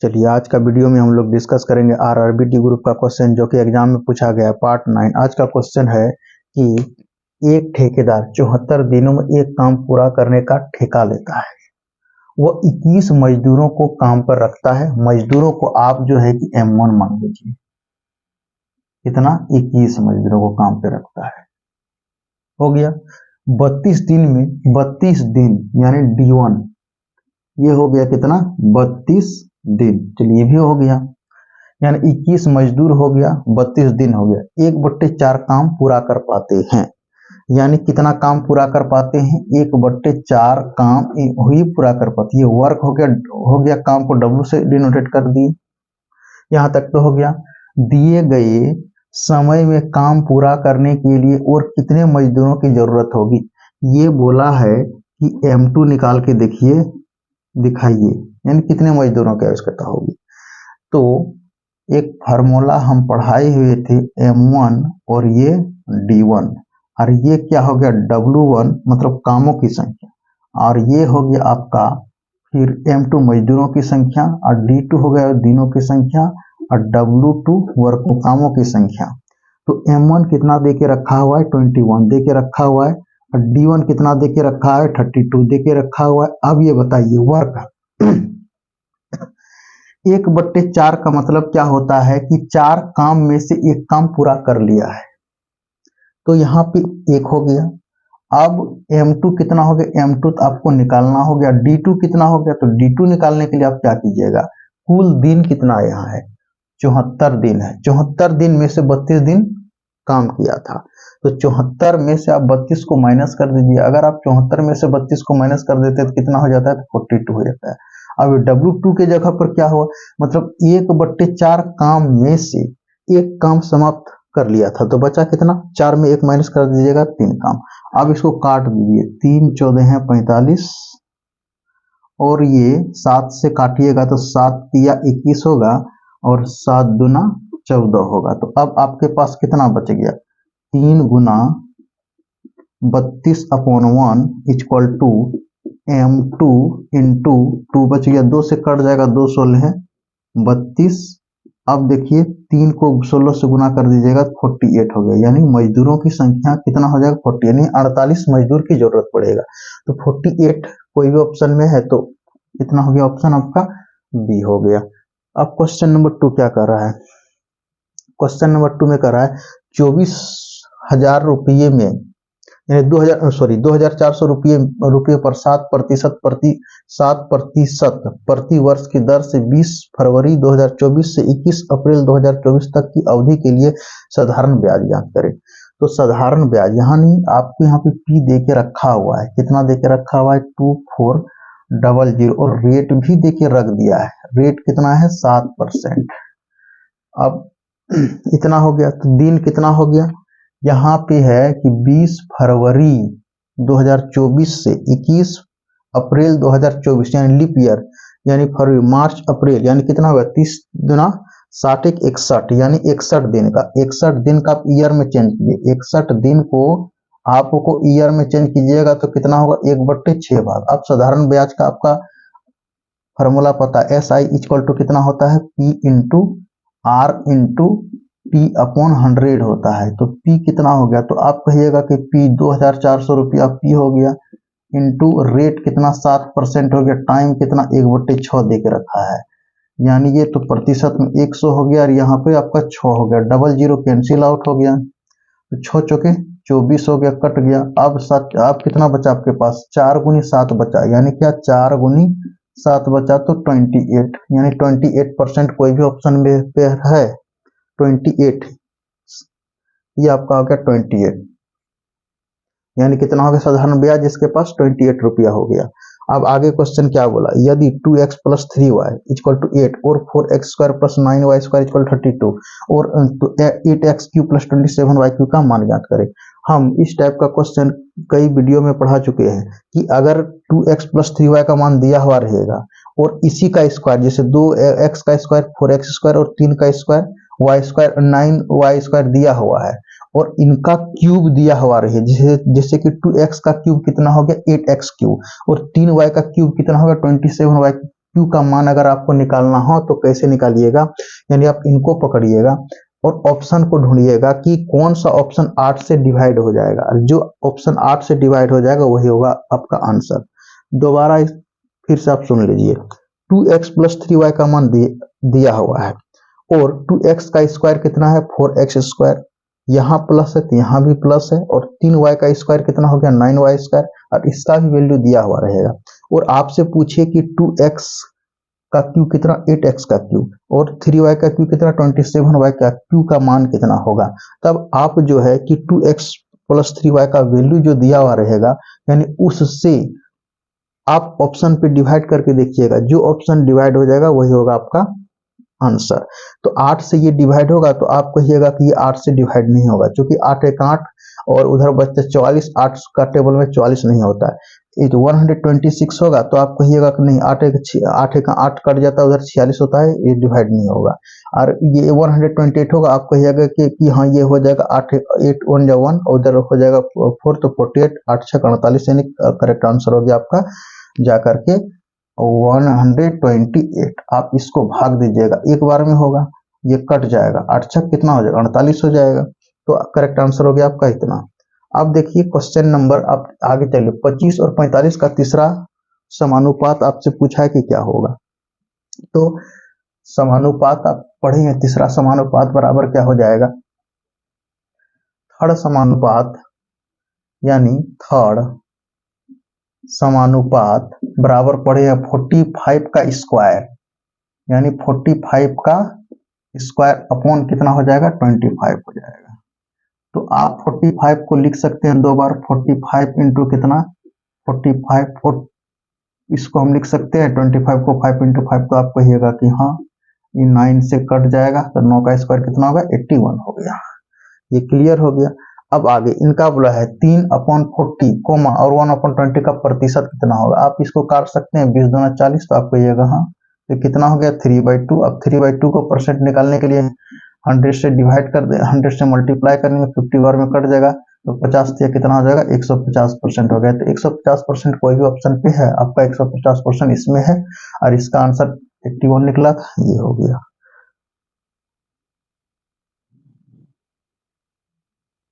चलिए आज का वीडियो में हम लोग डिस्कस करेंगे आरआरबी ग्रुप का क्वेश्चन जो कि एग्जाम में पूछा गया है पार्ट 9। आज का क्वेश्चन है कि एक ठेकेदार 74 दिनों में एक काम पूरा करने का ठेका लेता है। वो 21 मजदूरों को काम पर रखता है। मजदूरों को आप जो है कि M1 मान लीजिए। कितना? 21 मजदूरों को काम पे रखता है। हो गया 32 दिन में 32 दिन यानी D1 ये हो गया कितना? 32 दिन। चलिए ये भी हो गया यानी 21 मजदूर हो गया, 32 दिन हो गया। 1/4 काम पूरा कर पाते हैं। यानी कितना काम पूरा कर पाते हैं? 1/4 काम ही पूरा कर पाते। ये वर्क हो गया काम को W से डिनोटेट कर दिए। यहाँ तक तो हो गया। दिए गए समय में काम पूरा करने के लिए और कितने मजदूरों की जरूरत होगी, ये बोला है कि M2 निकाल के देखिए, दिखाइए, यानी कितने मजदूरों की आवश्यकता होगी। तो एक फार्मूला हम पढ़ाए हुए थे M1 और ये D1, और ये क्या हो गया? W1 मतलब कामों की संख्या, और ये हो गया आपका फिर M2 मजदूरों की संख्या, और D2 हो गया दिनों की संख्या, और W2 वर्क कामों की संख्या। तो M1 कितना दे के रखा हुआ है? 21 दे के रखा हुआ है। और D1 कितना दे के रखा है? 32 दे के रखा हुआ है। अब ये बताइए वर्क 1/4 का मतलब क्या होता है कि 4 काम में से एक काम पूरा कर लिया है। तो यहाँ पे 1 हो गया। अब M2 कितना हो गया? M2 तो आपको निकालना हो गया। D2 कितना हो गया? तो D2 निकालने के लिए आप क्या कीजिएगा? कुल दिन कितना यहाँ है? 74 दिन है। 74 दिन में से 32 दिन काम किया था, तो 74 में से आप 32 को माइनस कर दीजिए। अगर आप 74 में से 32 को माइनस कर देते हैं तो कितना हो जाता है? 42 हो जाता है। अब W2 के जगह पर क्या हुआ? मतलब 1/4 काम में से एक काम समाप्त कर लिया था, तो बचा कितना? 4 में 1 माइनस कर दीजिएगा, 3 काम। अब इसको काट दीजिए, 3 14 है 45, और ये 7 से काटिएगा तो 7 तिया 21 होगा, और 7 दूना 14 होगा। तो अब आपके पास कितना बच गया? 3 गुना 32/1 इक्वल टू M2 इंटू 2 बच गया, 2 से कट जाएगा, 2 16 है 32। अब देखिए 3 को 16 से गुना कर दीजिएगा, 48 हो गया। यानी मजदूरों की संख्या कितना हो जाएगा? 40, यानी 48 मजदूर की जरूरत पड़ेगा। तो 48 कोई भी ऑप्शन में है तो कितना हो गया? ऑप्शन आपका बी हो गया। अब क्वेश्चन नंबर 2 क्या कर रहा है? क्वेश्चन नंबर 2 में कर रहा है 24,000 रुपये में, यानी 2,400 रुपये पर 7% प्रति वर्ष की दर से 20 फरवरी 2024 से 21 अप्रैल 2024 तक की अवधि के लिए साधारण ब्याज ज्ञात करें। तो साधारण ब्याज यानी आपको यहाँ पे P दे के रखा हुआ है। कितना दे के रखा हुआ है? 2400, और रेट भी दे के रख दिया है। रेट कितना है? 7%। अब इतना हो गया, तो दिन कितना हो गया? यहाँ पे है कि 20 फरवरी 2024 से 21 अप्रैल 2024, यानी लीप ईयर, यानी फरवरी मार्च अप्रैल, यानी कितना होगा? 30 गुना 60 61, यानी 61 दिन का। 61 दिन का आप ईयर में चेंज कीजिए। 61 दिन को आपको ईयर में चेंज कीजिएगा तो कितना होगा? 1/6 भाग। अब साधारण ब्याज का आपका फॉर्मूला पता है, SI इक्वल टू कितना होता है? P into R into T/100 होता है। तो P कितना हो गया? तो आप कहिएगा कि P 2,400 रुपया P हो गया, इंटू रेट कितना? 7% हो गया, टाइम कितना? 1/6 दे के रखा है, यानी ये तो प्रतिशत में 100 हो गया, और यहाँ पे आपका 6 हो गया। 00 कैंसिल आउट हो गया, तो 6 चौके 24 हो गया, कट गया। अब कितना बचा आपके पास? 4 गुनी 7 बचा, यानी क्या? 4 गुनी 7 बचा तो 28, यानी 28% कोई भी ऑप्शन में पे है 28, ये आपका हो गया 28, यानी कितना हो गया साधारण ब्याज? इसके पास 28 रुपया हो गया। अब आगे क्वेश्चन क्या बोला? यदि 2x + 3y इक्वल टू 8 और 4x² + 9y² इक्वल 32 और 8x³ + 27y³ का मान ज्ञात करें। हम इस टाइप का क्वेश्चन कई वीडियो में पढ़ा चुके हैं कि अगर 2x + 3y का मान दिया हुआ रहेगा और इसी का स्क्वायर, जैसे 2x का स्क्वायर 4x² और 3 का स्क्वायर y² 9y² दिया हुआ है, और इनका क्यूब दिया हुआ रहे, जैसे कि 2x का क्यूब कितना हो गया? 8x³ और 3y का क्यूब कितना होगा? 27y Q का मान अगर आपको निकालना हो तो कैसे निकालिएगा, यानी आप इनको पकड़िएगा और ऑप्शन को ढूंढिएगा कि कौन सा ऑप्शन 8 से डिवाइड हो जाएगा, जो ऑप्शन 8 से डिवाइड हो जाएगा वही होगा आपका आंसर। दोबारा फिर से आप सुन लीजिए, 2x + 3y का मान दिया हुआ है और 2x का स्क्वायर कितना है 4x², यहाँ प्लस है तो यहाँ भी प्लस है, और 3y का स्क्वायर कितना हो गया 9y², और इसका भी वैल्यू दिया हुआ रहेगा। और आपसे पूछिए कि 2x का क्यू कितना 8x का क्यू और 3y का क्यू कितना 27y का क्यू का मान कितना होगा, तब आप जो है कि 2x + 3y का वैल्यू जो दिया हुआ रहेगा, यानी उससे आप ऑप्शन पे डिवाइड करके देखिएगा, जो ऑप्शन डिवाइड हो जाएगा वही होगा आपका आंसर। तो 8 से ये डिवाइड होगा तो आप कहिएगा कि ये 8 से डिवाइड नहीं होगा, क्योंकि 8 एक 8 और उधर बचते 44, 8 का टेबल में 44 नहीं होता है। ये 126 होगा तो आप कहिएगा कि नहीं 8 एक 8 कट जाता है, उधर 46 होता है, ये डिवाइड नहीं होगा। और ये 128 होगा, आप कहिएगा कि हाँ ये हो जाएगा 8 1 1 और उधर हो जाएगा 4 तो 48, 8 6 48, यानी करेक्ट आंसर हो गया आपका जा करके 128। आप इसको भाग दीजिएगा, एक बार में होगा, ये कट जाएगा, 8 6 कितना हो जाएगा 48 हो जाएगा। तो करेक्ट आंसर हो गया आपका इतना। अब देखिए क्वेश्चन नंबर, आप आगे चलिए, 25 और 45 का तीसरा समानुपात आपसे पूछा है कि क्या होगा। तो समानुपात आप पढ़ेंगे, तीसरा समानुपात बराबर क्या हो जाएगा, थर्ड समानुपात, यानी थर्ड समानुपात बराबर पड़ेगा 45 का स्क्वायर, यानी 45 का स्क्वायर अपॉन कितना हो जाएगा 25 हो जाएगा। तो आप 45 को लिख सकते हैं 2 बार, 45 इंटू कितना 45, इसको हम लिख सकते हैं 25 को 5 इंटू 5, तो आप कहिएगा कि हाँ ये 9 से कट जाएगा, तो 9 का स्क्वायर कितना होगा 81 हो गया। ये क्लियर हो गया। अब आगे इनका बोला है 3/40 कोमा और 1/20 का प्रतिशत कितना होगा। आप इसको काट सकते हैं, 20 दूना 40, तो आप कहिएगा हाँ ये कितना हो गया 3/2। अब 3/2 को परसेंट निकालने के लिए 100 से डिवाइड कर दे, 100 से मल्टीप्लाई करने में 50 बार में कट जाएगा, तो 50 से कितना हो जाएगा 150% हो गया। तो 150% कोई भी ऑप्शन पे है, आपका 150% इसमें है और इसका आंसर 81 निकला, ये हो गया।